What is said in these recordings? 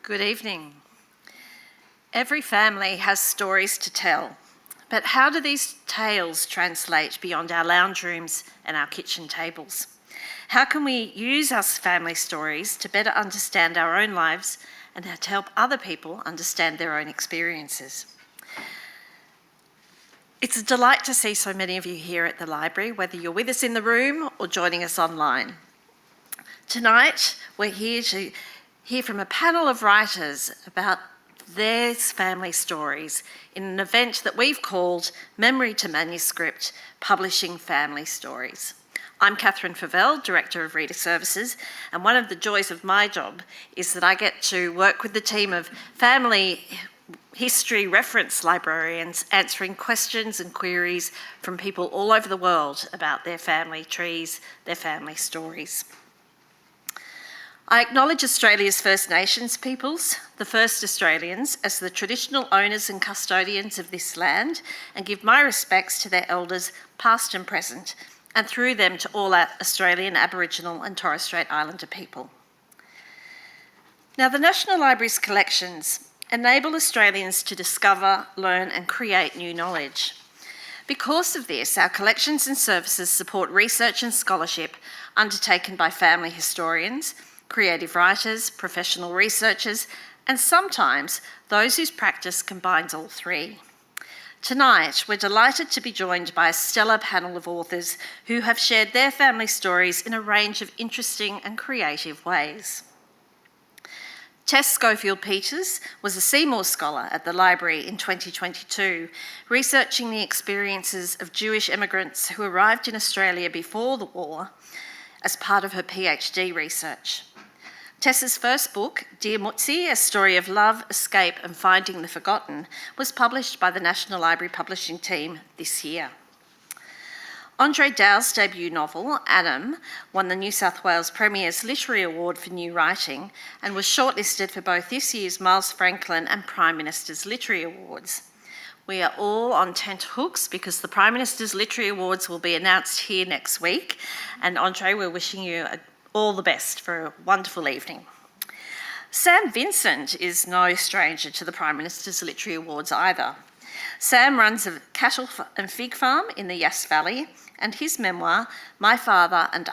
Good evening. Every family has stories to tell, but how do these tales translate beyond our lounge rooms and our kitchen tables? How can we use our family stories to better understand our own lives and to help other people understand their own experiences? It's a delight to see so many of you here at the library, whether you're with us in the room or joining us online. Tonight, we're here to hear from a panel of writers about their family stories in an event that we've called Memory to Manuscript, Publishing Family Stories. I'm Catherine Favell, Director of Reader Services, and one of the joys of my job is that I get to work with the team of family history reference librarians answering questions and queries from people all over the world about their family trees, their family stories. I acknowledge Australia's First Nations peoples, the first Australians, as the traditional owners and custodians of this land, and give my respects to their elders, past and present, and through them to all Australian Aboriginal and Torres Strait Islander people. Now, the National Library's collections enable Australians to discover, learn, and create new knowledge. Because of this, our collections and services support research and scholarship undertaken by family historians, creative writers, professional researchers, and sometimes those whose practice combines all three. Tonight, we're delighted to be joined by a stellar panel of authors who have shared their family stories in a range of interesting and creative ways. Tess Scholfield-Peters was a Seymour Scholar at the library in 2022, researching the experiences of Jewish immigrants who arrived in Australia before the war as part of her PhD research. Tess's first book, Dear Mutsi, A Story of Love, Escape and Finding the Forgotten, was published by the National Library Publishing Team this year. André Dow's debut novel, Adam, won the New South Wales Premier's Literary Award for New Writing and was shortlisted for both this year's Miles Franklin and Prime Minister's Literary Awards. We are all on tenterhooks because the Prime Minister's Literary Awards will be announced here next week, and André, we're wishing you all the best for a wonderful evening. Sam Vincent is no stranger to the Prime Minister's Literary Awards either. Sam runs a cattle and fig farm in the Yass Valley, and his memoir, My Father and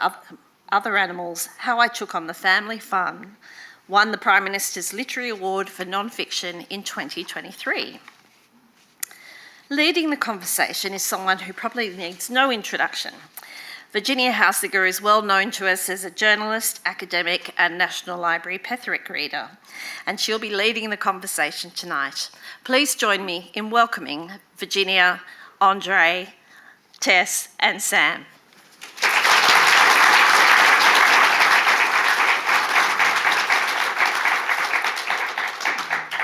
Other Animals, How I Took on the Family Fun, won the Prime Minister's Literary Award for Non-Fiction in 2023. Leading the conversation is someone who probably needs no introduction. Virginia Hassegger is well known to us as a journalist, academic and National Library Petherick reader, and she'll be leading the conversation tonight. Please join me in welcoming Virginia, André, Tess and Sam.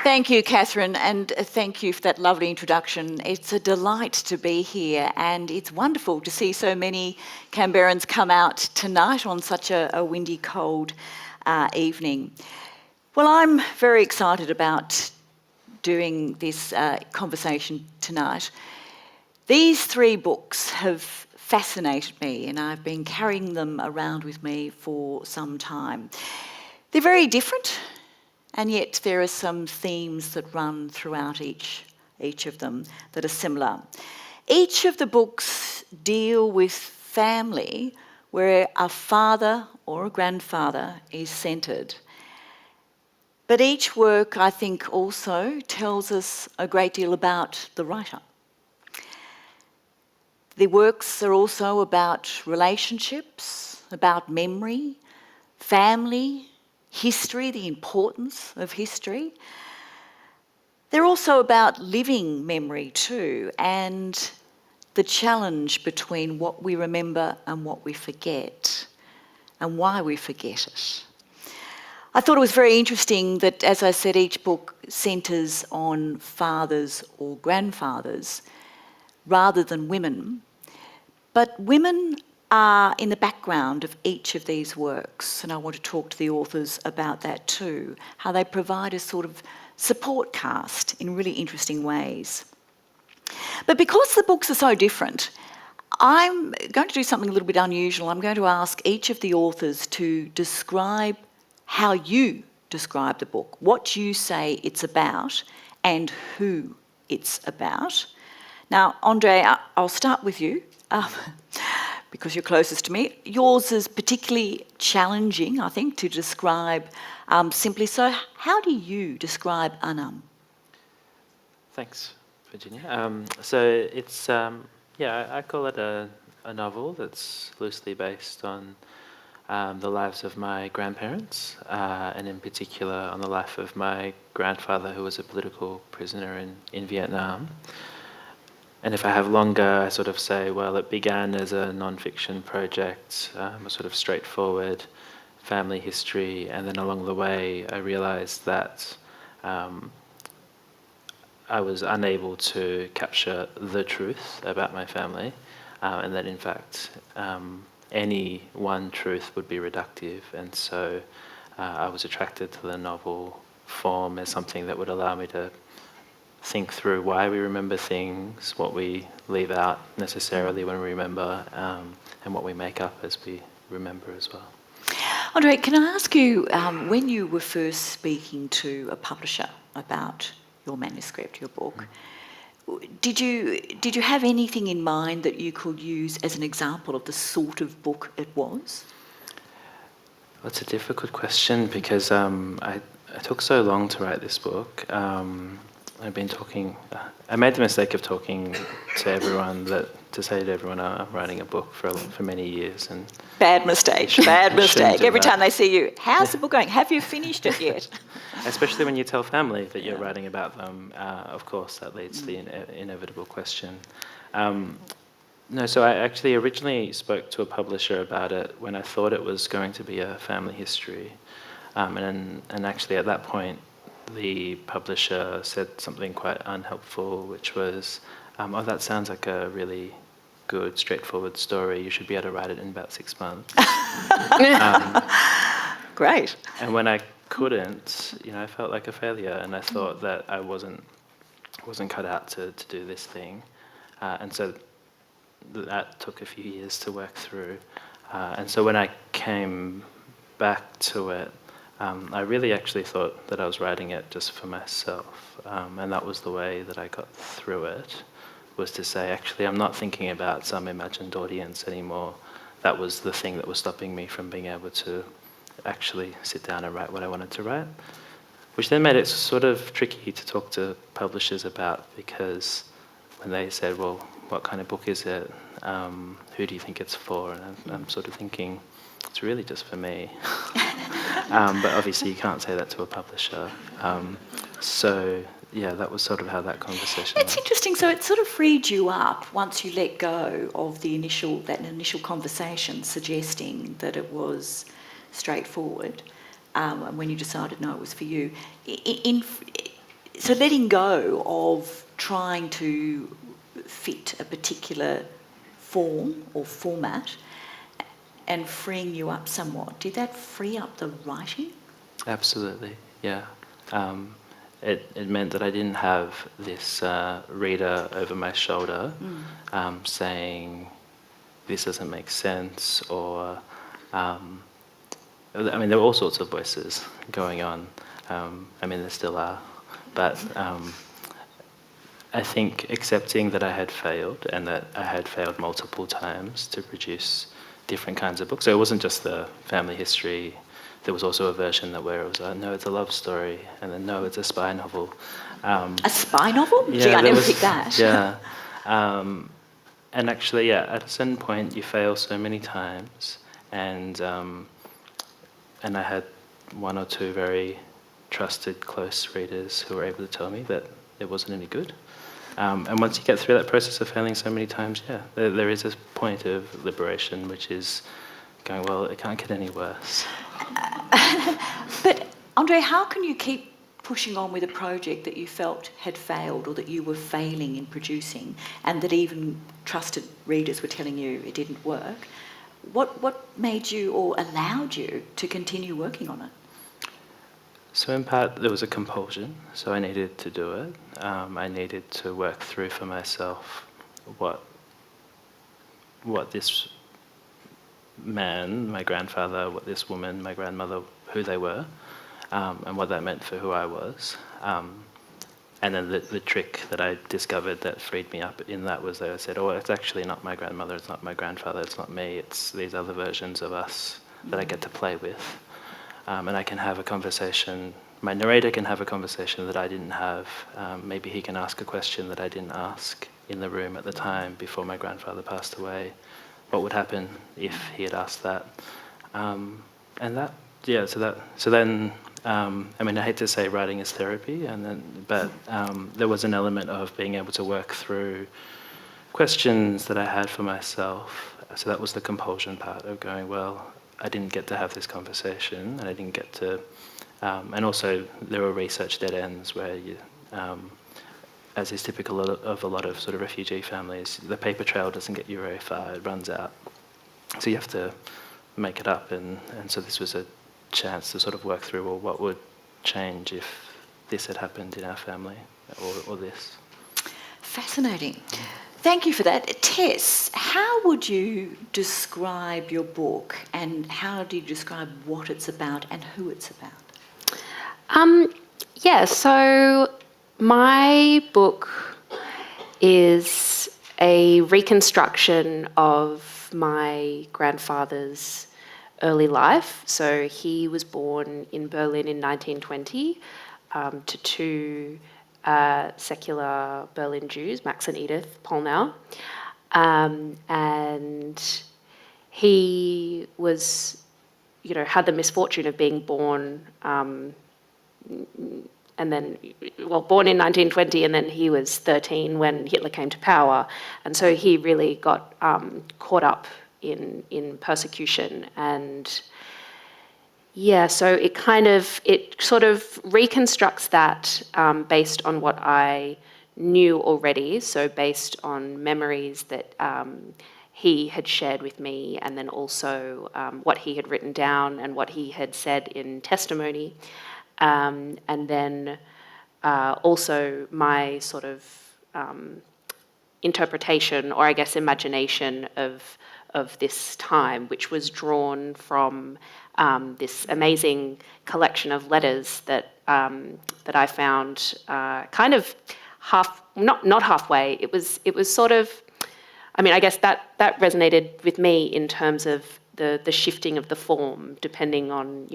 Thank you, Catherine, and thank you for that lovely introduction. It's a delight to be here, and it's wonderful to see so many Canberrans come out tonight on such a windy, cold evening. Well, I'm very excited about doing this conversation tonight. These three books have fascinated me, and I've been carrying them around with me for some time. They're very different, and yet there are some themes that run throughout each of them that are similar. Each of the books deal with family where a father or a grandfather is centred. But each work, I think, also tells us a great deal about the writer. The works are also about relationships, about memory, family, history, the importance of history. They're also about living memory too, and the challenge between what we remember and what we forget, and why we forget it. I thought it was very interesting that, as I said, each book centres on fathers or grandfathers rather than women, but women are in the background of each of these works, and I want to talk to the authors about that too, how they provide a sort of support cast in really interesting ways. But because the books are so different, I'm going to do something a little bit unusual. I'm going to ask each of the authors to describe how you describe the book, what you say it's about, and who it's about. Now, André, I'll start with you, because you're closest to me. Yours is particularly challenging, I think, to describe simply. So how do you describe Anam? Thanks, Virginia. So it's, I call it a novel that's loosely based on the lives of my grandparents, and in particular on the life of my grandfather, who was a political prisoner in Vietnam. And if I have longer, I sort of say, well, it began as a non-fiction project, a sort of straightforward family history, and then along the way I realized that I was unable to capture the truth about my family, and that in fact any one truth would be reductive, and so I was attracted to the novel form as something that would allow me to think through why we remember things, what we leave out necessarily when we remember, and what we make up as we remember as well. André, can I ask you, when you were first speaking to a publisher about your manuscript, your book, did you have anything in mind that you could use as an example of the sort of book it was? Well, it's a difficult question because I took so long to write this book. I've been talking. I made the mistake of talking to everyone to say to everyone, I'm writing a book for many years, and bad mistake. Bad mistake. Every that. time they see you, how's the book going? Have you finished it yet? Especially when you tell family that you're writing about them, of course, that leads to the inevitable question. No, so I actually originally spoke to a publisher about it when I thought it was going to be a family history, and actually at that point, the publisher said something quite unhelpful, which was, oh, that sounds like a really good, straightforward story. You should be able to write it in about 6 months. Great. And when I couldn't, I felt like a failure, and I thought that I wasn't cut out to do this thing. And so that took a few years to work through. And so when I came back to it, I really actually thought that I was writing it just for myself, and that was the way that I got through it, was to say, actually, I'm not thinking about some imagined audience anymore. That was the thing that was stopping me from being able to actually sit down and write what I wanted to write, which then made it sort of tricky to talk to publishers about, because when they said, well, what kind of book is it? Who do you think it's for? And I'm sort of thinking, it's really just for me. But obviously you can't say that to a publisher. So yeah, that was sort of how that conversation That's went. interesting. So it sort of freed you up once you let go of that initial conversation suggesting that it was straightforward, and when you decided no, it was for you. So letting go of trying to fit a particular form or format and freeing you up somewhat, did that free up the writing? Absolutely, yeah. It meant that I didn't have this reader over my shoulder saying, this doesn't make sense, or, I mean, there were all sorts of voices going on. I mean, there still are. But I think accepting that I had failed, and that I had failed multiple times to produce different kinds of books. So it wasn't just the family history. There was also a version where it was, no, it's a love story, and then no, it's a spy novel. A spy novel? Yeah, Gee, I never picked that. Yeah. And actually, yeah, at a certain point, you fail so many times, and I had one or two very trusted, close readers who were able to tell me that it wasn't any good. And once you get through that process of failing so many times, yeah, there is a point of liberation, which is going, well, it can't get any worse. But André, how can you keep pushing on with a project that you felt had failed, or that you were failing in producing, and that even trusted readers were telling you it didn't work? What made you, or allowed you, to continue working on it? So in part, there was a compulsion, so I needed to do it. I needed to work through for myself what this man, my grandfather, what this woman, my grandmother, who they were. and what that meant for who I was. And then the trick that I discovered that freed me up in that was that I said, oh, it's actually not my grandmother, it's not my grandfather, it's not me, it's these other versions of us that I get to play with. And I can have a conversation, my narrator can have a conversation that I didn't have. Maybe he can ask a question that I didn't ask in the room at the time before my grandfather passed away. What would happen if he had asked that? And that, yeah, so then, I mean, I hate to say writing is therapy, but there was an element of being able to work through questions that I had for myself. So that was the compulsion part of going, well, I didn't get to have this conversation, and I didn't get to, and also there were research dead ends where you, as is typical of a lot of sort of refugee families, the paper trail doesn't get you very far, it runs out. So you have to make it up, and so this was a chance to sort of work through, well, what would change if this had happened in our family, or this. Fascinating. Thank you for that. Tess, how would you describe your book, and how do you describe what it's about and who it's about? So my book is a reconstruction of my grandfather's early life. So he was born in Berlin in 1920 to two secular Berlin Jews, Max and Edith Pollnow. And he was, had the misfortune of being born born in 1920, and then he was 13 when Hitler came to power. And so he really got caught up in persecution. And so it sort of reconstructs that based on what I knew already, so based on memories that he had shared with me, and then also what he had written down and what he had said in testimony. And then also my sort of interpretation, or I guess imagination of this time, which was drawn from this amazing collection of letters that I found kind of not halfway. It was sort of, I mean, I guess that resonated with me in terms of the shifting of the form, depending on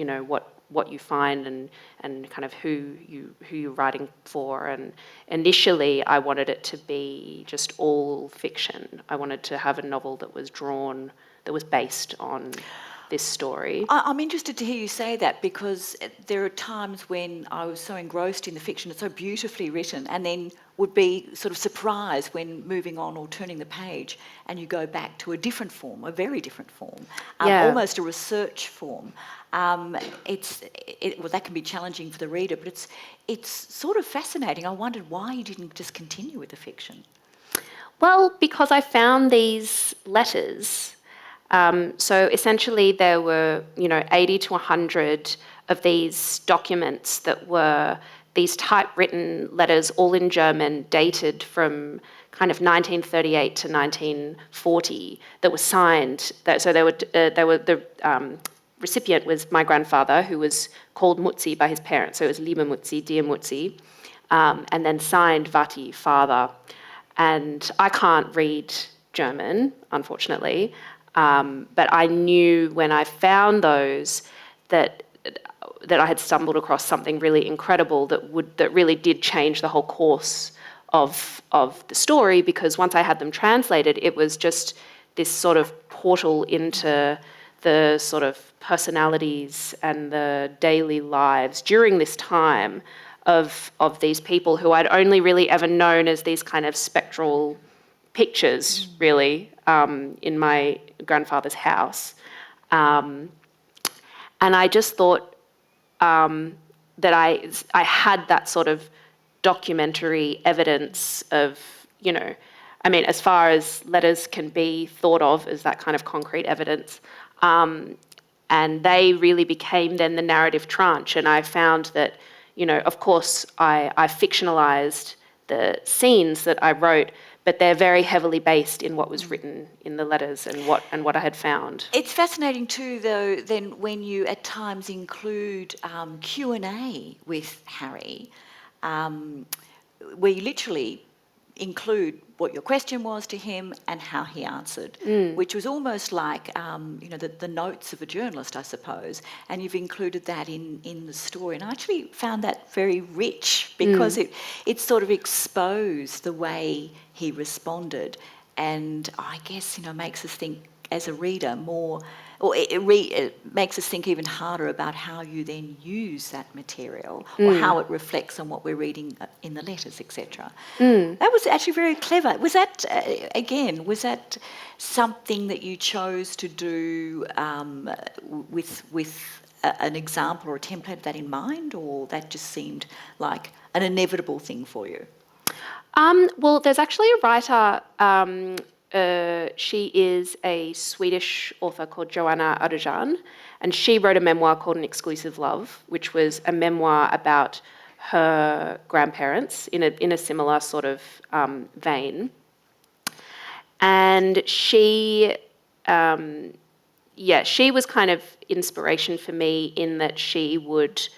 what you find and kind of who you're writing for. And initially I wanted it to be just all fiction. I wanted to have a novel that was based on this story. I'm interested to hear you say that, because there are times when I was so engrossed in the fiction, it's so beautifully written, and then would be sort of surprised when moving on or turning the page and you go back to a different form, a very different form, almost a research form. That can be challenging for the reader, but it's sort of fascinating. I wondered why you didn't just continue with the fiction. Well, because I found these letters. So essentially there were, 80 to 100 of these documents that were these typewritten letters, all in German, dated from kind of 1938 to 1940, that were signed. So the recipient was my grandfather, who was called Mutzi by his parents. So it was Liebe Mutzi, Dear Mutzi, and then signed Vati, father. And I can't read German, unfortunately. But I knew when I found those that I had stumbled across something really incredible that really did change the whole course of the story, because once I had them translated, it was just this sort of portal into the sort of personalities and the daily lives during this time of these people who I'd only really ever known as these kind of spectral pictures, really, in my grandfather's house. And I just thought that I had that sort of documentary evidence of, as far as letters can be thought of as that kind of concrete evidence. And they really became then the narrative tranche. And I found that, of course, I fictionalized the scenes that I wrote, but they're very heavily based in what was written in the letters and what I had found. It's fascinating too, though, then when you at times include Q&A with Harry, where you literally include what your question was to him and how he answered, which was almost like, the notes of a journalist, I suppose, and you've included that in the story. And I actually found that very rich because it sort of exposed the way he responded, and I guess, makes us think as a reader more, or it makes us think even harder about how you then use that material or how it reflects on what we're reading in the letters, etc. That was actually very clever. Was that, was that something that you chose to do with an example or a template of that in mind, or that just seemed like an inevitable thing for you? Well, there's actually a writer, she is a Swedish author called Joanna Arjan, and she wrote a memoir called An Exclusive Love, which was a memoir about her grandparents in a similar sort of vein. And she was kind of inspiration for me in that she would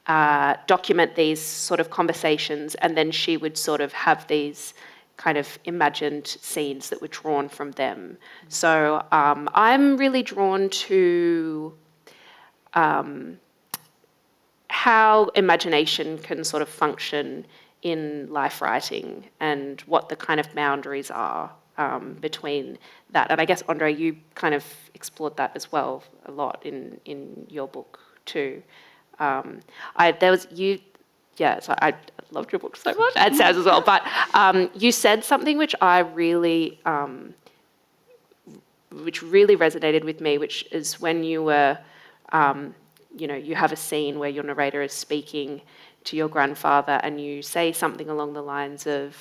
document these sort of conversations, and then she would sort of have these kind of imagined scenes that were drawn from them. So I'm really drawn to how imagination can sort of function in life writing and what the kind of boundaries are between that. And I guess, André, you kind of explored that as well a lot in your book too. So I loved your book so much, and Sam's as well, but you said something which I really, which really resonated with me, which is when you were, you have a scene where your narrator is speaking to your grandfather and you say something along the lines of,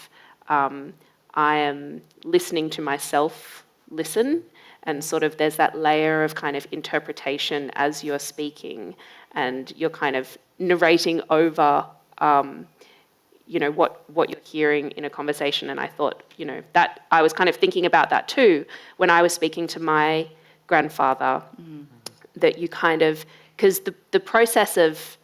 I am listening to myself listen, and sort of there's that layer of kind of interpretation as you're speaking, and you're kind of narrating over what you're hearing in a conversation. And I thought, that I was kind of thinking about that too when I was speaking to my grandfather, that you kind of, because the process of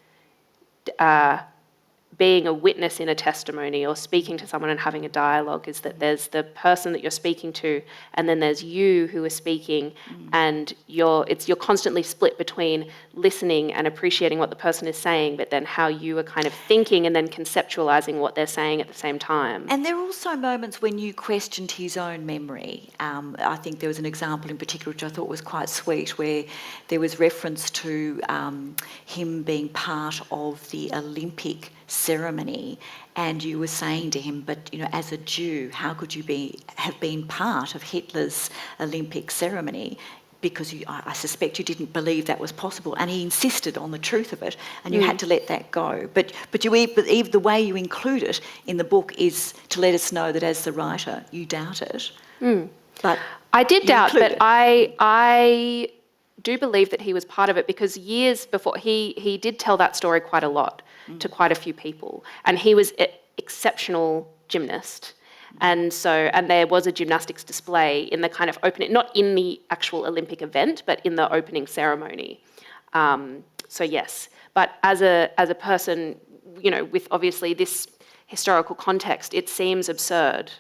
being a witness in a testimony or speaking to someone and having a dialogue is that there's the person that you're speaking to, and then there's you who are speaking, and you're constantly split between listening and appreciating what the person is saying, but then how you are kind of thinking and then conceptualizing what they're saying at the same time. And there are also moments when you questioned his own memory. I think there was an example in particular which I thought was quite sweet, where there was reference to him being part of the Olympic ceremony, and you were saying to him, but as a Jew, how could you have been part of Hitler's Olympic ceremony? Because I suspect you didn't believe that was possible, and he insisted on the truth of it, and you had to let that go. But even the way you include it in the book is to let us know that as the writer you doubt it. But I did doubt, but I do believe that he was part of it, because years before he did tell that story quite a lot to quite a few people, and he was an exceptional gymnast. And there was a gymnastics display in the kind of opening, not in the actual Olympic event, but in the opening ceremony. So yes, but as a person, with obviously this historical context, it seems absurd.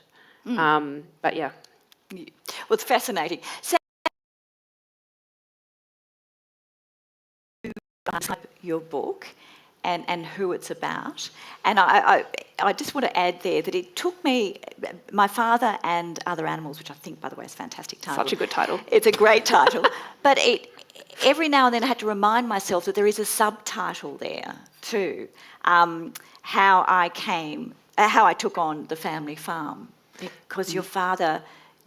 But yeah. Well, it's fascinating. So, your book and who it's about. And I just want to add there that it took me, My Father and Other Animals, which I think, by the way, is a fantastic title. Such a good title. It's a great title. But every now and then I had to remind myself that there is a subtitle there too, how I took on the family farm, because your father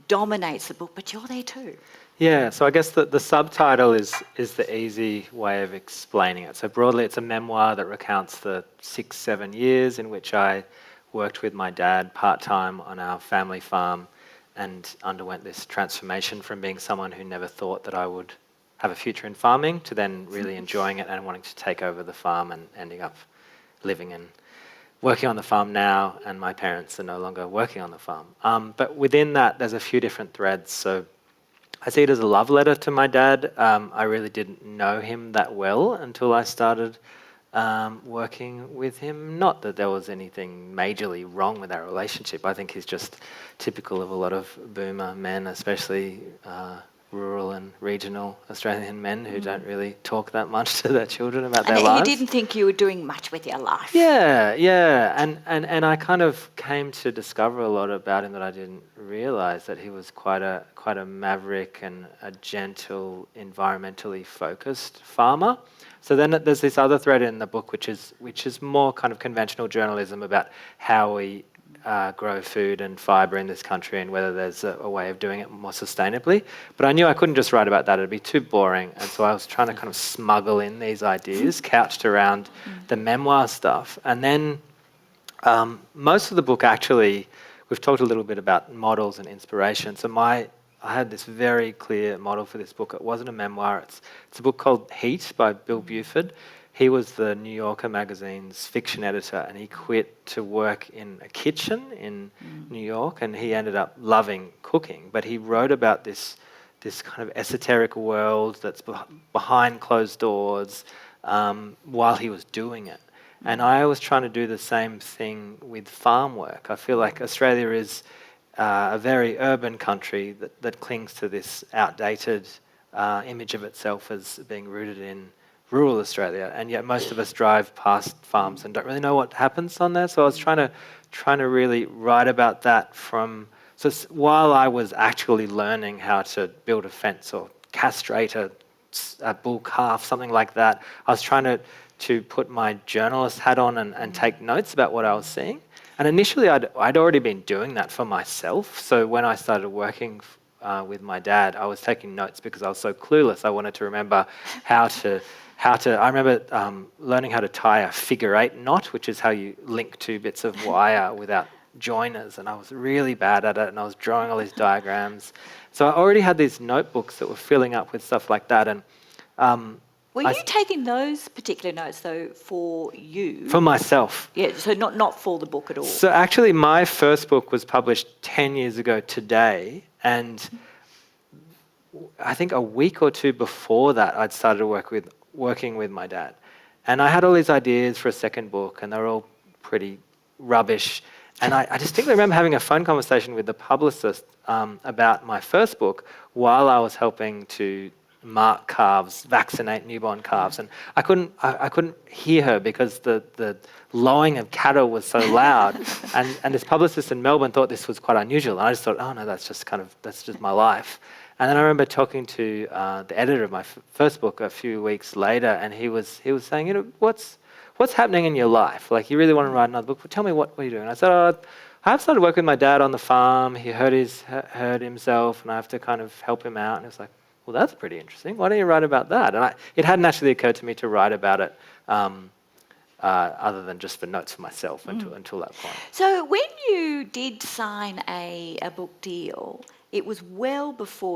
dominates the book, but you're there too. Yeah, so I guess the subtitle is the easy way of explaining it. So broadly, it's a memoir that recounts the 6-7 years in which I worked with my dad part-time on our family farm and underwent this transformation from being someone who never thought that I would have a future in farming to then really enjoying it and wanting to take over the farm and ending up living and working on the farm now, and my parents are no longer working on the farm. But within that, there's a few different threads. So I see it as a love letter to my dad. I really didn't know him that well until I started working with him. Not that there was anything majorly wrong with our relationship. I think he's just typical of a lot of boomer men, especially rural and regional Australian men who don't really talk that much to their children about their lives. And you didn't think you were doing much with your life. Yeah. And I kind of came to discover a lot about him that I didn't realise, that he was quite a maverick and a gentle, environmentally focused farmer. So then there's this other thread in the book which is more kind of conventional journalism about how we grow food and fibre in this country, and whether there's a way of doing it more sustainably. But I knew I couldn't just write about that, it'd be too boring. And so I was trying to kind of smuggle in these ideas couched around the memoir stuff. And then most of the book, actually, we've talked a little bit about models and inspiration. So I had this very clear model for this book. It wasn't a memoir. It's a book called Heat by Bill Buford. He was the New Yorker magazine's fiction editor, and he quit to work in a kitchen in New York, and he ended up loving cooking. But he wrote about this kind of esoteric world that's behind closed doors while he was doing it. And I was trying to do the same thing with farm work. I feel like Australia is a very urban country that clings to this outdated image of itself as being rooted in rural Australia, and yet most of us drive past farms and don't really know what happens on there. So I was trying to really write about that while I was actually learning how to build a fence or castrate a bull calf, something like that, I was trying to put my journalist hat on and take notes about what I was seeing. And initially I'd already been doing that for myself. So when I started working with my dad, I was taking notes because I was so clueless. I wanted to remember I remember learning how to tie a figure-8 knot, which is how you link two bits of wire without joiners, and I was really bad at it, and I was drawing all these diagrams. So I already had these notebooks that were filling up with stuff like that. And were you taking those particular notes, though, for you? For myself. Yeah, so not for the book at all. So actually my first book was published 10 years ago today, and I think a week or two before that I'd started working with my dad. And I had all these ideas for a second book, and they were all pretty rubbish. And I distinctly remember having a phone conversation with the publicist about my first book while I was helping to mark calves, vaccinate newborn calves. And I couldn't hear her because the lowing of cattle was so loud. and this publicist in Melbourne thought this was quite unusual. And I just thought, oh no, that's just my life. And then I remember talking to the editor of my first book a few weeks later, and he was saying, what's happening in your life? Like, you really want to write another book? Well, tell me what are you doing? And I said, I've started working with my dad on the farm. He hurt himself, and I have to kind of help him out. And he was like, well, that's pretty interesting. Why don't you write about that? And it hadn't actually occurred to me to write about it other than just for notes for myself until that point. So when you did sign a book deal, it was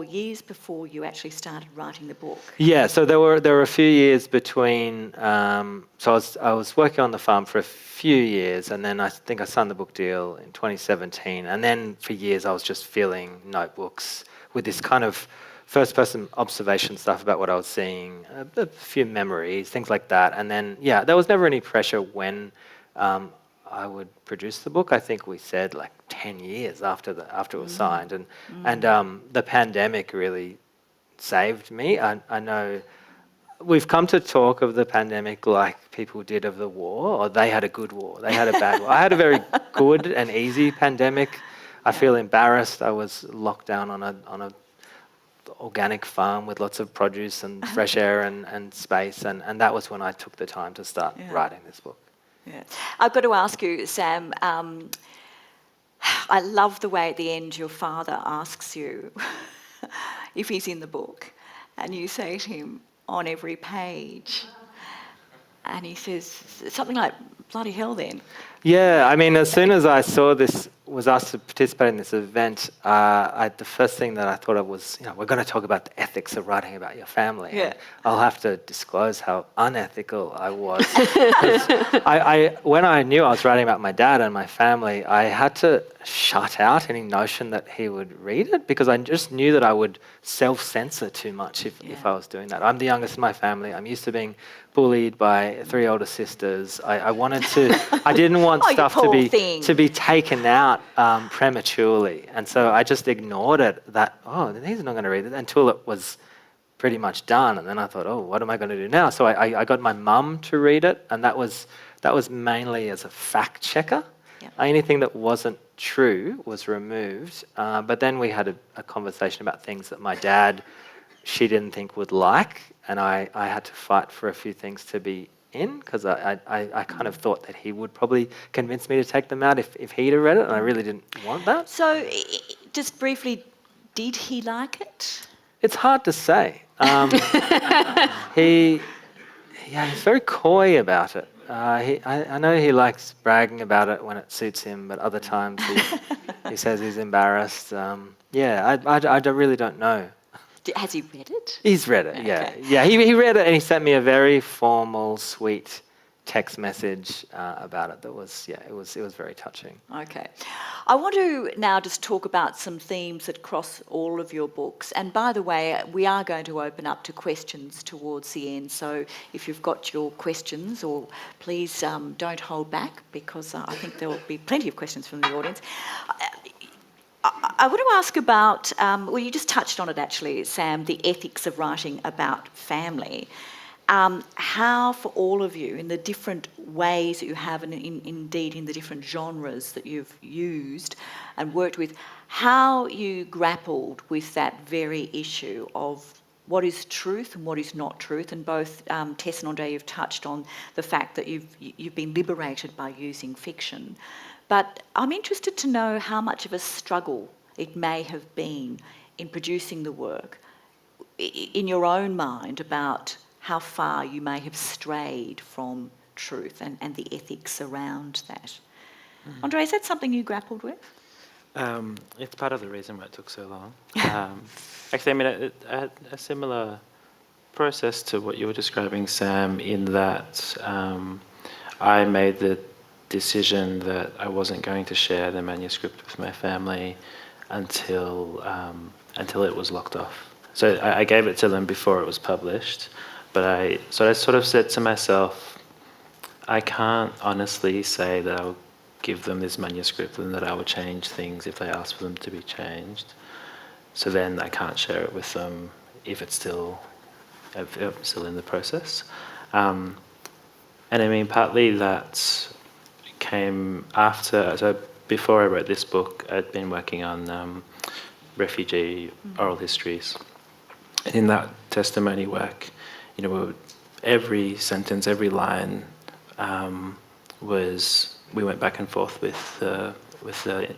years before you actually started writing the book. Yeah, so there were a few years between. So I was working on the farm for a few years, and then I think I signed the book deal in 2017. And then for years I was just filling notebooks with this kind of first-person observation stuff about what I was seeing, a few memories, things like that. And then, yeah, there was never any pressure when I would produce the book. I think we said like 10 years after it was signed, and the pandemic really saved me. I know we've come to talk of the pandemic like people did of the war, or they had a good war, they had a bad war. I had a very good and easy pandemic. I feel embarrassed. I was locked down on a organic farm with lots of produce and fresh air and space, and that was when I took the time to start writing this book. Yeah. I've got to ask you, Sam, I love the way at the end your father asks you if he's in the book, and you say to him, on every page, and he says something like, bloody hell then. Yeah, I mean, as soon as I saw this was asked to participate in this event, the first thing that I thought of was, we're going to talk about the ethics of writing about your family. Yeah. And I'll have to disclose how unethical I was. When I knew I was writing about my dad and my family, I had to shut out any notion that he would read it, because I just knew that I would self-censor too much if I was doing that. I'm the youngest in my family. I'm used to being bullied by 3 older sisters. I didn't want Oh, stuff you poor thing. to be taken out prematurely. And so I just ignored it, that, he's not going to read it, until it was pretty much done. And then I thought, what am I going to do now? So I got my mum to read it, and that was mainly as a fact checker. Yep. Anything that wasn't true was removed. But then we had a conversation about things that my dad, she didn't think would like, and I had to fight for a few things to be in, because I kind of thought that he would probably convince me to take them out if he'd have read it, and I really didn't want that. So, just briefly, did he like it? It's hard to say. He's very coy about it. I know he likes bragging about it when it suits him, but other times he says he's embarrassed. I really don't know. Has he read it? He's read it, Okay. yeah. He read it, and he sent me a very formal, sweet text message about it. That was, it was very touching. Okay. I want to now just talk about some themes that cross all of your books. And by the way, we are going to open up to questions towards the end. So if you've got your questions, or please don't hold back, because I think there will be plenty of questions from the audience. I want to ask about, you just touched on it actually, Sam, the ethics of writing about family. How for all of you, in the different ways that you have, and indeed in the different genres that you've used and worked with, how you grappled with that very issue of what is truth and what is not truth. And both Tess and André, you've touched on the fact that you've been liberated by using fiction. But I'm interested to know how much of a struggle it may have been in producing the work, in your own mind, about how far you may have strayed from truth and the ethics around that. Mm-hmm. André, is that something you grappled with? It's part of the reason why it took so long. Actually, I mean, I had a similar process to what you were describing, Sam, in that I made the decision that I wasn't going to share the manuscript with my family until it was locked off. So I gave it to them before it was published, but I sort of said to myself, I can't honestly say that I'll give them this manuscript and that I will change things if they ask for them to be changed. So then I can't share it with them if it's still in the process. And I mean, partly that came after, so before I wrote this book, I'd been working on refugee oral histories. And in that testimony work, every sentence, every line we went back and forth with the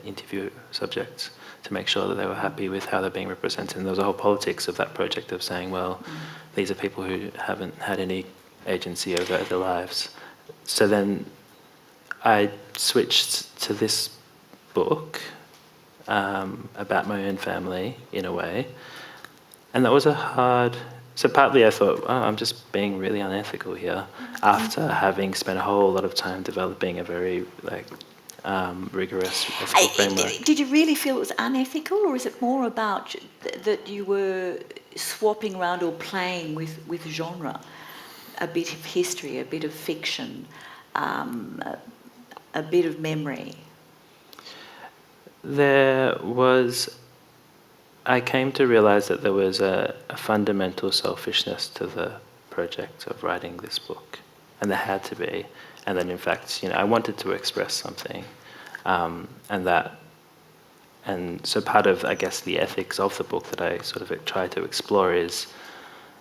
interview subjects to make sure that they were happy with how they're being represented. And there was a whole politics of that project of saying, well, these are people who haven't had any agency over their lives. So then I switched to this book about my own family, in a way. And that was so partly I thought, I'm just being really unethical here, after having spent a whole lot of time developing a very rigorous ethical framework. Did you really feel it was unethical, or is it more about that you were swapping around or playing with genre? A bit of history, a bit of fiction, a bit of memory? I came to realise that there was a fundamental selfishness to the project of writing this book, and there had to be. And then, in fact, I wanted to express something, and so part of, I guess, the ethics of the book that I sort of try to explore is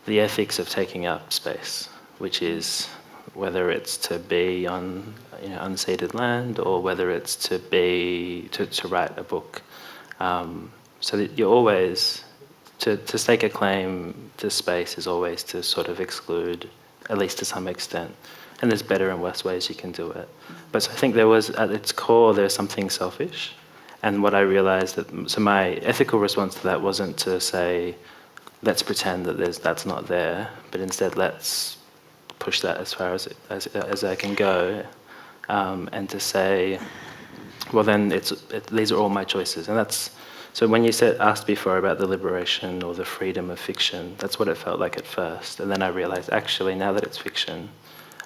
the ethics of taking up space, which is whether it's to be on unceded land, or whether it's to write a book. So that you're always, to stake a claim to space is always to sort of exclude, at least to some extent. And there's better and worse ways you can do it. But I think there was, at its core, there's something selfish. And what I realized so my ethical response to that wasn't to say, let's pretend that that's not there, but instead let's push that as far as I can go, and to say, well then these are all my choices. And that's, so when you asked before about the liberation or the freedom of fiction, that's what it felt like at first. And then I realized, actually, now that it's fiction,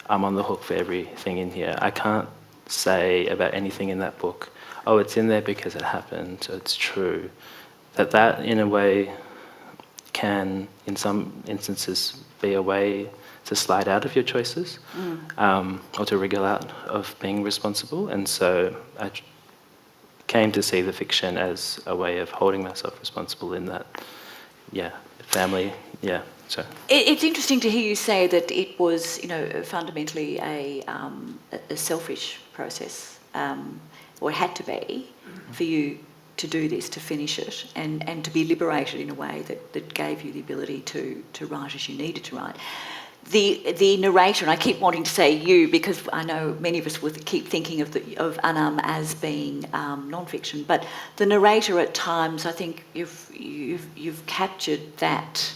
I'm on the hook for everything in here. I can't say about anything in that book, oh, it's in there because it happened, so it's true. That in a way can, in some instances, be a way to slide out of your choices, or to wriggle out of being responsible. And so I came to see the fiction as a way of holding myself responsible in that, family, so. It's interesting to hear you say that it was, fundamentally a selfish process, or it had to be, for you to do this, to finish it, and to be liberated in a way that gave you the ability to write as you needed to write. The narrator, and I keep wanting to say you because I know many of us will keep thinking of Anam as being non-fiction, but the narrator at times, I think you've captured that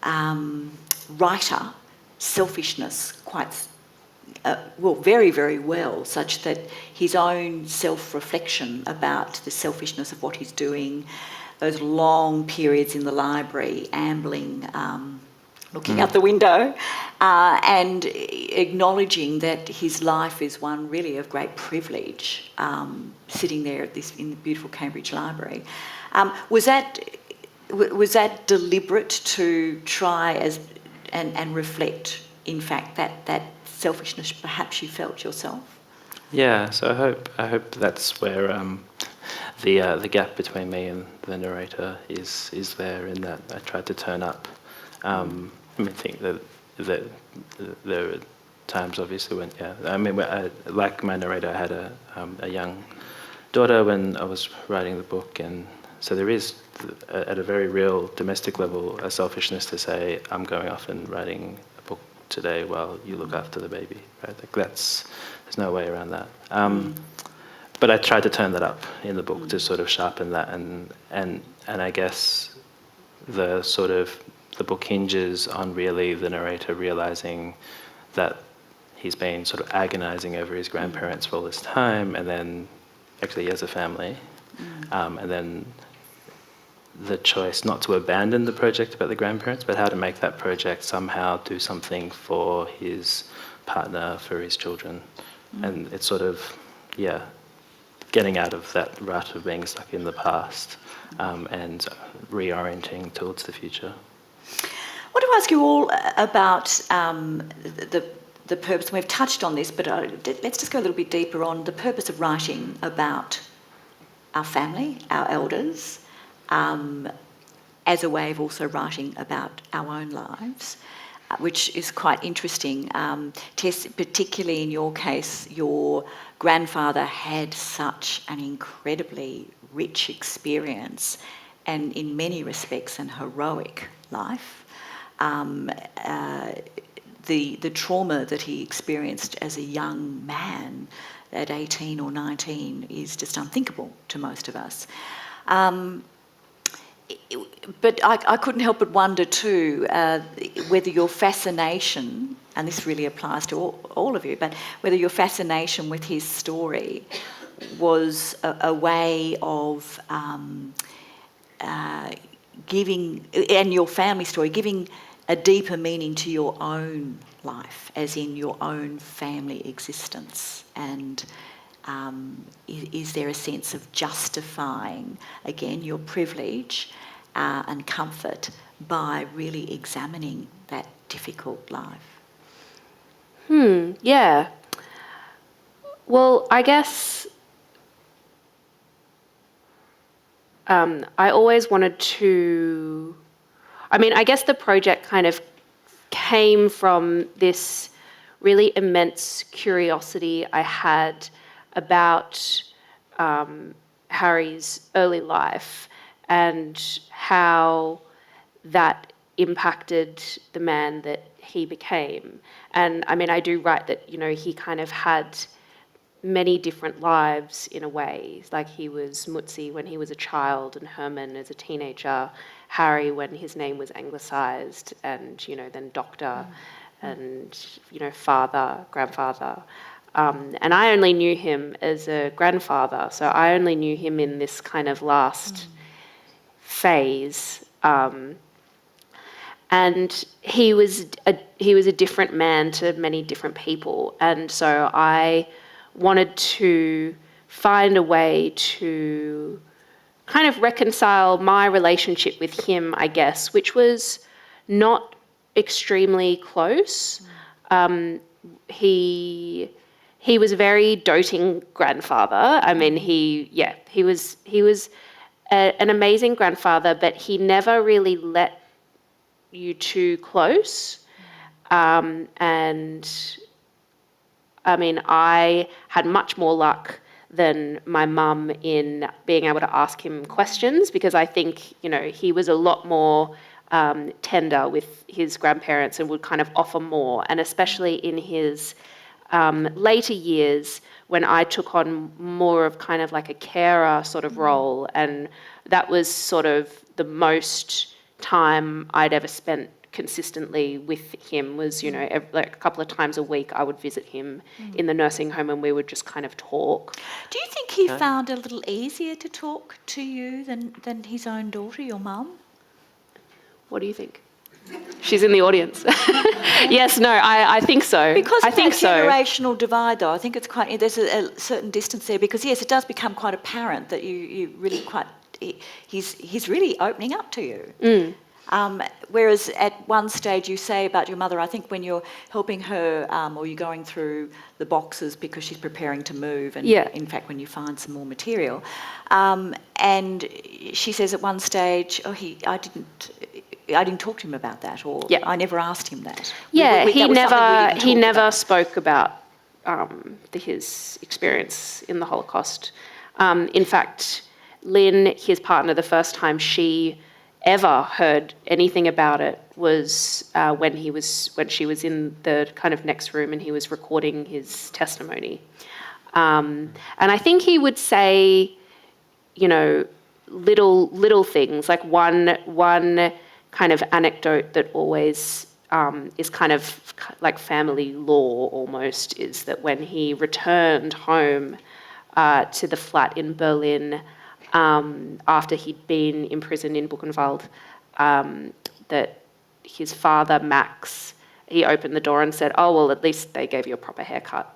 writer selfishness quite very, very well, such that his own self-reflection about the selfishness of what he's doing, those long periods in the library, ambling, looking out the window, and acknowledging that his life is one really of great privilege, sitting there in the beautiful Cambridge Library. Was that deliberate to try and reflect, in fact, that selfishness perhaps you felt yourself? Yeah, so I hope that's where the gap between me and the narrator is there, in that I tried to turn up. I think that there are times, obviously, when like my narrator, I had a young daughter when I was writing the book, and so there is, at a very real domestic level, a selfishness to say, I'm going off and writing a book today while you look after the baby, right? Like there's no way around that. But I tried to turn that up in the book to sort of sharpen that, and I guess the book hinges on really the narrator realizing that he's been sort of agonizing over his grandparents for all this time, and then actually he has a family, and then the choice not to abandon the project about the grandparents, but how to make that project somehow do something for his partner, for his children. And it's sort of, getting out of that rut of being stuck in the past, and reorienting towards the future. I want to ask you all about the purpose, and we've touched on this, but let's just go a little bit deeper on the purpose of writing about our family, our elders, as a way of also writing about our own lives, which is quite interesting. Tess, particularly in your case, your grandfather had such an incredibly rich experience, and in many respects an heroic life. The trauma that he experienced as a young man at 18 or 19 is just unthinkable to most of us. But I couldn't help but wonder too whether your fascination, and this really applies to all of you, but whether your fascination with his story was a way of giving, and your family story, giving a deeper meaning to your own life, as in your own family existence. And is there a sense of justifying, again, your privilege and comfort by really examining that difficult life? Yeah. Well, I guess I always wanted to... I guess the project kind of came from this really immense curiosity I had about Harry's early life and how that impacted the man that he became. And I do write that, he kind of had many different lives in a way. Like he was Mutsi when he was a child, and Herman as a teenager, Harry when his name was anglicised, and then doctor, and father, grandfather. And I only knew him as a grandfather, so I only knew him in this kind of last phase. And he was a different man to many different people, and so I wanted to find a way to kind of reconcile my relationship with him, I guess, which was not extremely close. He was a very doting grandfather. I mean, he was an amazing grandfather, but he never really let you too close. And I mean, I had much more luck than my mum in being able to ask him questions, because I think, he was a lot more tender with his grandparents and would kind of offer more. And especially in his later years, when I took on more of kind of like a carer sort of role, and that was sort of the most time I'd ever spent consistently with him was, like a couple of times a week I would visit him in the nursing home, and we would just kind of talk. Do you think he found it a little easier to talk to you than his own daughter, your mum? What do you think? She's in the audience. Yes, no, I think so. Because I of think that so. generational divide, though, I think it's quite, there's a certain distance there, because yes, it does become quite apparent that you really he's really opening up to you. Whereas at one stage you say about your mother, I think when you're helping her or you're going through the boxes because she's preparing to move, and in fact when you find some more material, and she says at one stage, I didn't talk to him about that, or I never asked him that. He never spoke about his experience in the Holocaust. In fact, Lynn, his partner, the first time she ever heard anything about it was when she was in the kind of next room and he was recording his testimony. And I think he would say, little things, like one kind of anecdote that always is kind of like family lore almost, is that when he returned home to the flat in Berlin after he'd been imprisoned in Buchenwald, that his father, Max, he opened the door and said, "Oh, well, at least they gave you a proper haircut."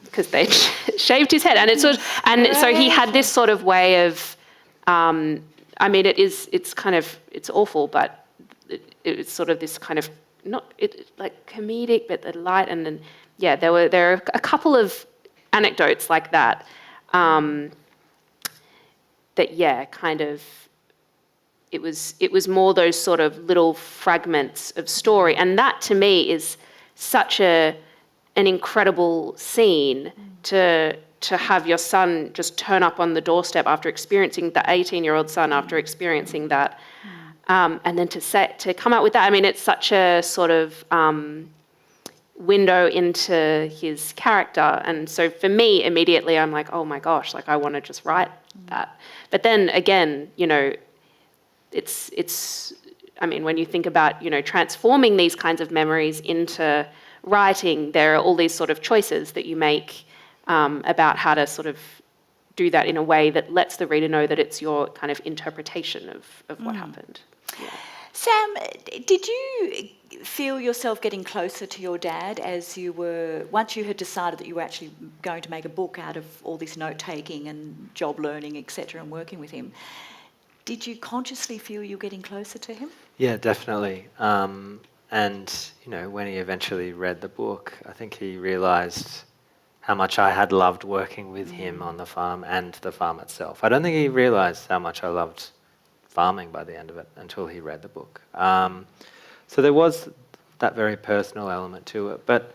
Because they shaved his head. So he had this sort of way of, it's awful, but it's sort of this kind of, like comedic, but the light, and then, there are a couple of anecdotes like that, it was more those sort of little fragments of story. And that to me is such an incredible scene to have your son just turn up on the doorstep after experiencing, the 18-year-old son after experiencing that, and then to come out with that. I mean, it's such a sort of window into his character. And so for me, immediately, I'm like, oh my gosh, like I want to just write that. But then again, when you think about, transforming these kinds of memories into writing, there are all these sort of choices that you make about how to sort of do that in a way that lets the reader know that it's your kind of interpretation of what happened. Yeah. Sam, did you feel yourself getting closer to your dad once you had decided that you were actually going to make a book out of all this note-taking and job learning, etc., and working with him? Did you consciously feel you were getting closer to him? Yeah, definitely. And, when he eventually read the book, I think he realised how much I had loved working with him on the farm and the farm itself. I don't think he realised how much I loved farming by the end of it until he read the book. So there was that very personal element to it. But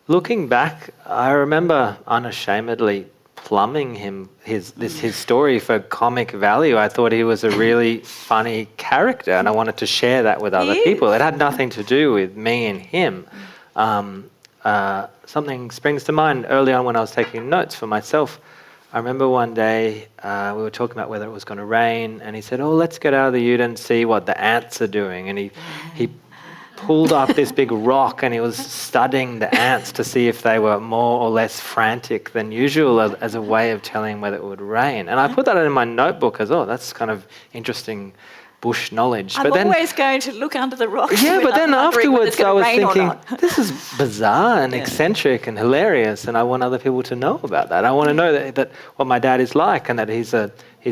looking back, I remember unashamedly plumbing his story for comic value. I thought he was a really funny character, and I wanted to share that with other people. It had nothing to do with me and him. something springs to mind early on when I was taking notes for myself. I remember one day we were talking about whether it was going to rain, and he said, "Oh, let's get out of the ute and see what the ants are doing." And he pulled up this big rock, and he was studying the ants to see if they were more or less frantic than usual as a way of telling whether it would rain. And I put that in my notebook as, that's kind of interesting bush knowledge. I'm always going to look under the rocks. Yeah, but then afterwards I was thinking, this is bizarre and Yeah. eccentric and hilarious, and I want other people to know about that. I want to know that what my dad is like, and that he's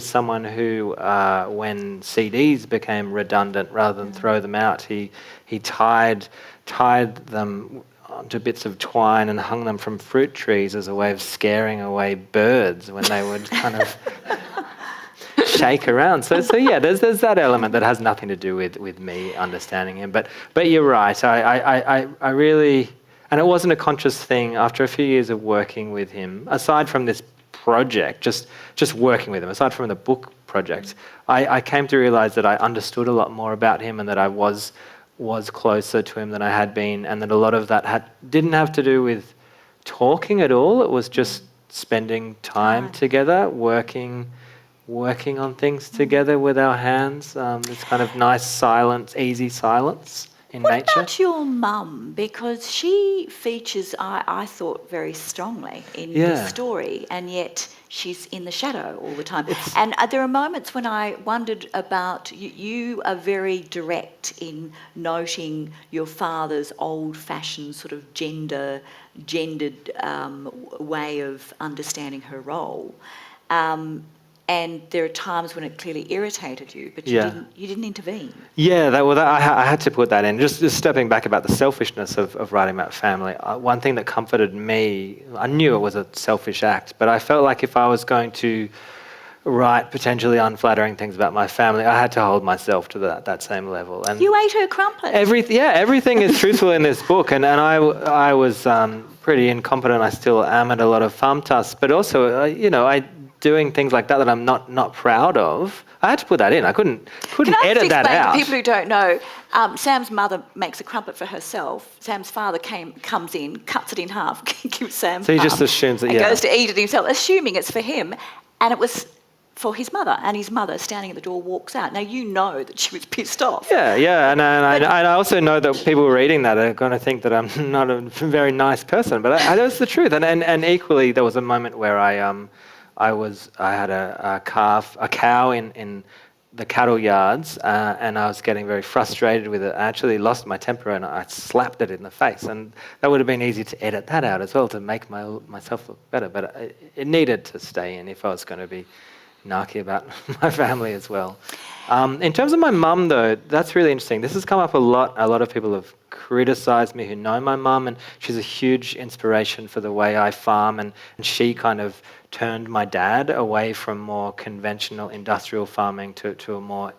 someone who, when CDs became redundant, rather than throw them out, he tied them onto bits of twine and hung them from fruit trees as a way of scaring away birds when they would kind of shake around. So yeah, there's that element that has nothing to do with me understanding him. But you're right. I really, and it wasn't a conscious thing. After a few years of working with him, aside from this project, just working with him, aside from the book project, I came to realize that I understood a lot more about him, and that I was closer to him than I had been, and that a lot of that didn't have to do with talking at all. It was just spending time together, working on things together with our hands. This kind of nice silence, easy silence in nature. What about your mum? Because she features, I thought, very strongly in the story, and yet she's in the shadow all the time. And there are moments when I wondered about, you are very direct in noting your father's old-fashioned sort of gendered way of understanding her role. And there are times when it clearly irritated you, but you didn't intervene. Yeah, I had to put that in. Just stepping back about the selfishness of writing about family. One thing that comforted me, I knew it was a selfish act, but I felt like if I was going to write potentially unflattering things about my family, I had to hold myself to that same level. And you ate her crumpet. Everything is truthful in this book, and I was pretty incompetent. I still am at a lot of farm tasks, but also, doing things like that I'm not proud of. I had to put that in. I couldn't edit that out. To people who don't know, Sam's mother makes a crumpet for herself. Sam's father comes in, cuts it in half, gives Sam. So he just assumes that, and goes to eat it himself, assuming it's for him, and it was for his mother. And his mother, standing at the door, walks out. Now you know that she was pissed off. Yeah, and I also know that people reading that are going to think that I'm not a very nice person, but that's the truth. And equally, there was a moment where I had a cow in the cattle yards, and I was getting very frustrated with it. I actually lost my temper and I slapped it in the face, and that would have been easy to edit that out as well to make myself look better, but it needed to stay in if I was going to be narky about my family as well. In terms of my mum, though, that's really interesting. This has come up a lot. A lot of people have criticised me who know my mum, and she's a huge inspiration for the way I farm, and she kind of turned my dad away from more conventional industrial farming to a more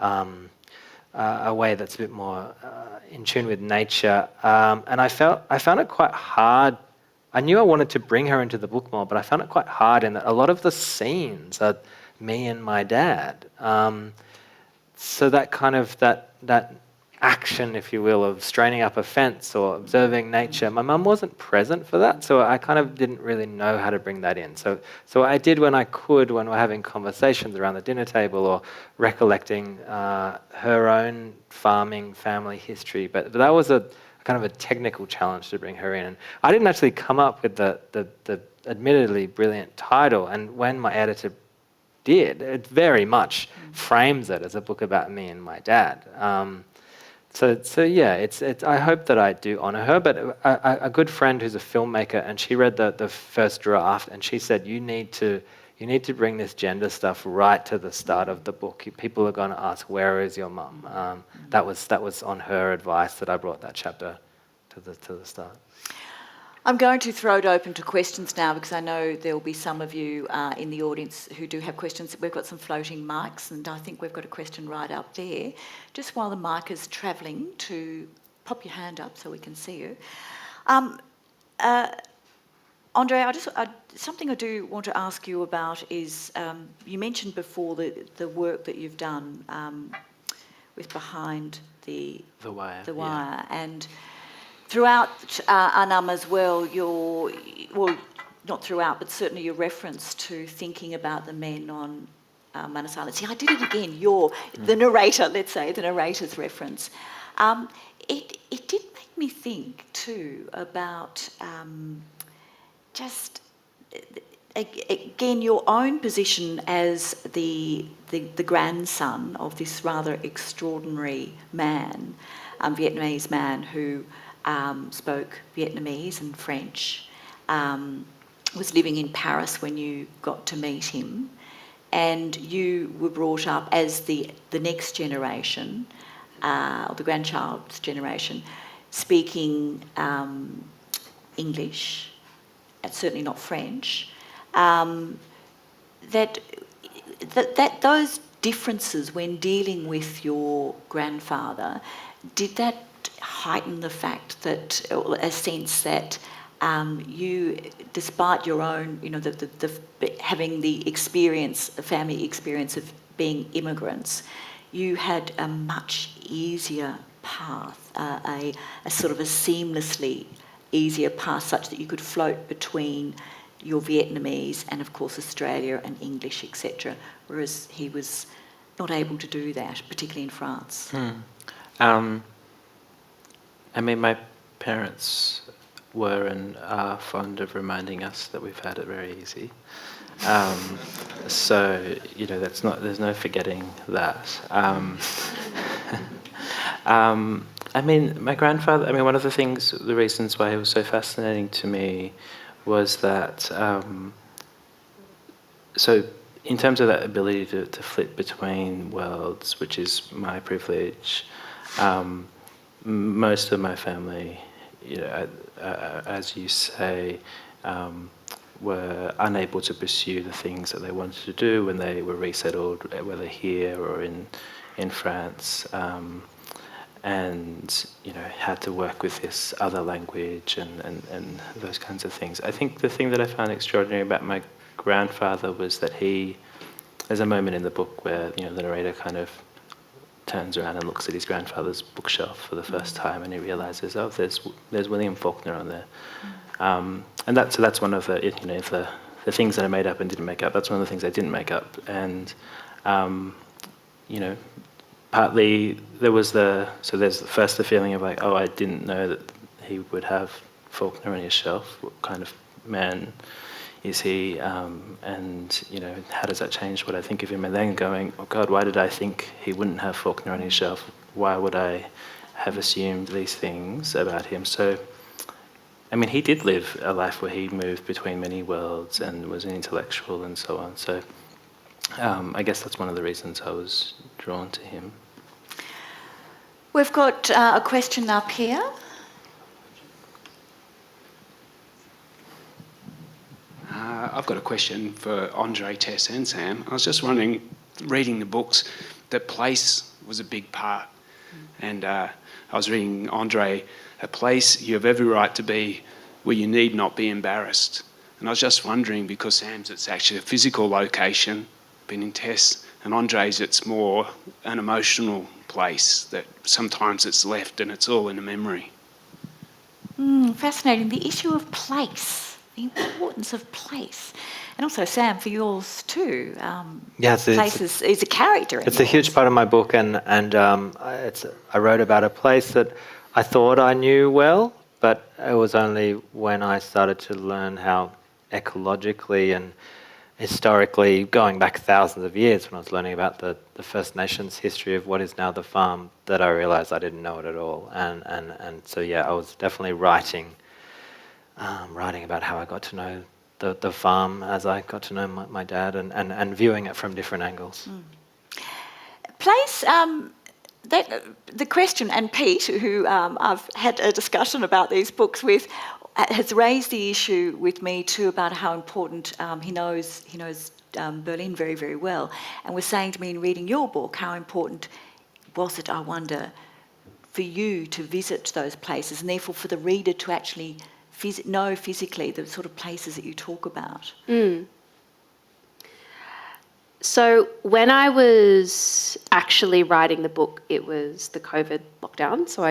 a way that's a bit more in tune with nature. And I found it quite hard. I knew I wanted to bring her into the book more, but I found it quite hard in that a lot of the scenes are me and my dad. So that kind of that action, if you will, of straining up a fence or observing nature, my mum wasn't present for that, so I kind of didn't really know how to bring that in. So I did when I could, when we're having conversations around the dinner table or recollecting her own farming family history. But that was a kind of a technical challenge to bring her in. And I didn't actually come up with the admittedly brilliant title, and when my editor did, it very much frames it as a book about me and my dad. So yeah, it's. I hope that I do honour her. But a good friend who's a filmmaker, and she read the first draft, and she said, you need to bring this gender stuff right to the start of the book. People are going to ask, where is your mum? That was on her advice that I brought that chapter to the start. I'm going to throw it open to questions now, because I know there will be some of you in the audience who do have questions. We've got some floating mics, and I think we've got a question right up there. Just while the mic is travelling, to pop your hand up so we can see you. André, something I do want to ask you about is, you mentioned before the work that you've done with Behind the Wire. Yeah. And throughout Anam as well, not throughout, but certainly your reference to thinking about the men on Manus Island. See, I did it again, the narrator, let's say, the narrator's reference. It did make me think too about just, again, your own position as the grandson of this rather extraordinary man, Vietnamese man who spoke Vietnamese and French, was living in Paris when you got to meet him, and you were brought up as the next generation, or the grandchild's generation, speaking English, certainly not French. That those differences when dealing with your grandfather, did that heighten the fact that, or a sense that you, despite your own, having the experience, the family experience of being immigrants, you had a much easier path, a sort of a seamlessly easier path, such that you could float between your Vietnamese and, of course, Australia and English, etc., whereas he was not able to do that, particularly in France. I mean, my parents were and are fond of reminding us that we've had it very easy. So, there's no forgetting that. I mean, my grandfather, one of the reasons why he was so fascinating to me was that, so in terms of that ability to flip between worlds, which is my privilege, most of my family, as you say, were unable to pursue the things that they wanted to do when they were resettled, whether here or in France, and had to work with this other language and those kinds of things. I think the thing that I found extraordinary about my grandfather was that there's a moment in the book where the narrator kind of turns around and looks at his grandfather's bookshelf for the first time, and he realizes, oh, there's William Faulkner on there, and that's one of the things that I made up and didn't make up. That's one of the things I didn't make up, and partly there's first the feeling of like, oh, I didn't know that he would have Faulkner on his shelf. What kind of man is he? And how does that change what I think of him? And then going, oh God, why did I think he wouldn't have Faulkner on his shelf? Why would I have assumed these things about him? So, he did live a life where he moved between many worlds and was an intellectual and so on. So I guess that's one of the reasons I was drawn to him. We've got a question up here. I've got a question for André, Tess and Sam. I was just wondering, reading the books, that place was a big part. And I was reading, André, a place you have every right to be where you need not be embarrassed. And I was just wondering, because Sam's, it's actually a physical location, but in Tess and André's, it's more an emotional place that sometimes it's left and it's all in a memory. Fascinating. The issue of place, the importance of place. And also, Sam, for yours too. Place is a character. It's a huge part of my book, and I wrote about a place that I thought I knew well, but it was only when I started to learn how ecologically and historically, going back thousands of years, when I was learning about the First Nations history of what is now the farm, that I realised I didn't know it at all. And so, yeah, I was definitely writing about how I got to know the farm as I got to know my dad, and viewing it from different angles. Place, the question, and Pete, who I've had a discussion about these books with, has raised the issue with me too about how important he knows Berlin very, very well, and was saying to me in reading your book, how important was it, I wonder, for you to visit those places, and therefore for the reader to actually know physically the sort of places that you talk about. So when I was actually writing the book, it was the COVID lockdown, so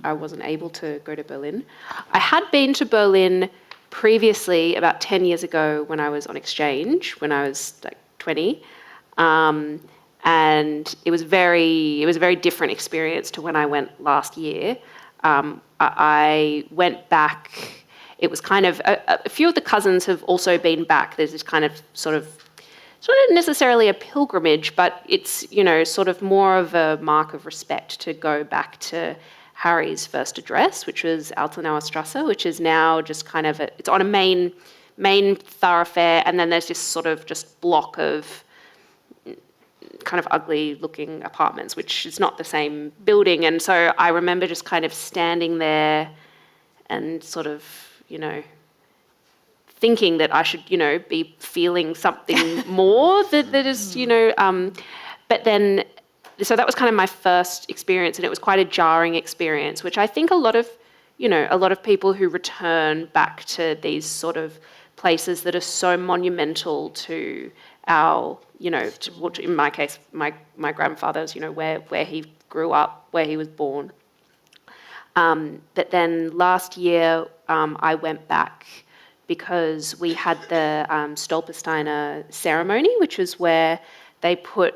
I wasn't able to go to Berlin. I had been to Berlin previously about 10 years ago when I was on exchange, when I was like 20. And it was a very different experience to when I went last year. I went back. It was kind of a few of the cousins have also been back. There's this kind of sort of not necessarily a pilgrimage, but it's sort of more of a mark of respect to go back to Harry's first address, which was Altenauer Strasse, which is now just kind of it's on a main thoroughfare, and then there's this sort of just block of kind of ugly looking apartments, which is not the same building. And so I remember just kind of standing there and sort of, thinking that I should, be feeling something more that is, but then, so that was kind of my first experience, and it was quite a jarring experience, which I think a lot of people who return back to these sort of places that are so monumental to our, in my case, my grandfather's, where he grew up, where he was born. But then last year, I went back because we had the Stolpersteiner ceremony, which was where they put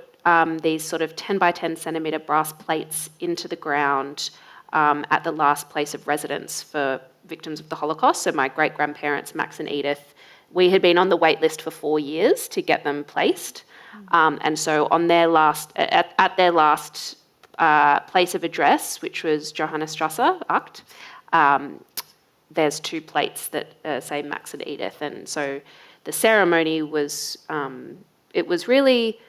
these sort of 10 by 10 centimetre brass plates into the ground at the last place of residence for victims of the Holocaust. So my great-grandparents, Max and Edith, we had been on the wait list for 4 years to get them placed. And so on their at their last place of address, which was Johannesstrasse, Acht, there's 2 plates that say Max and Edith. And so the ceremony was, it was really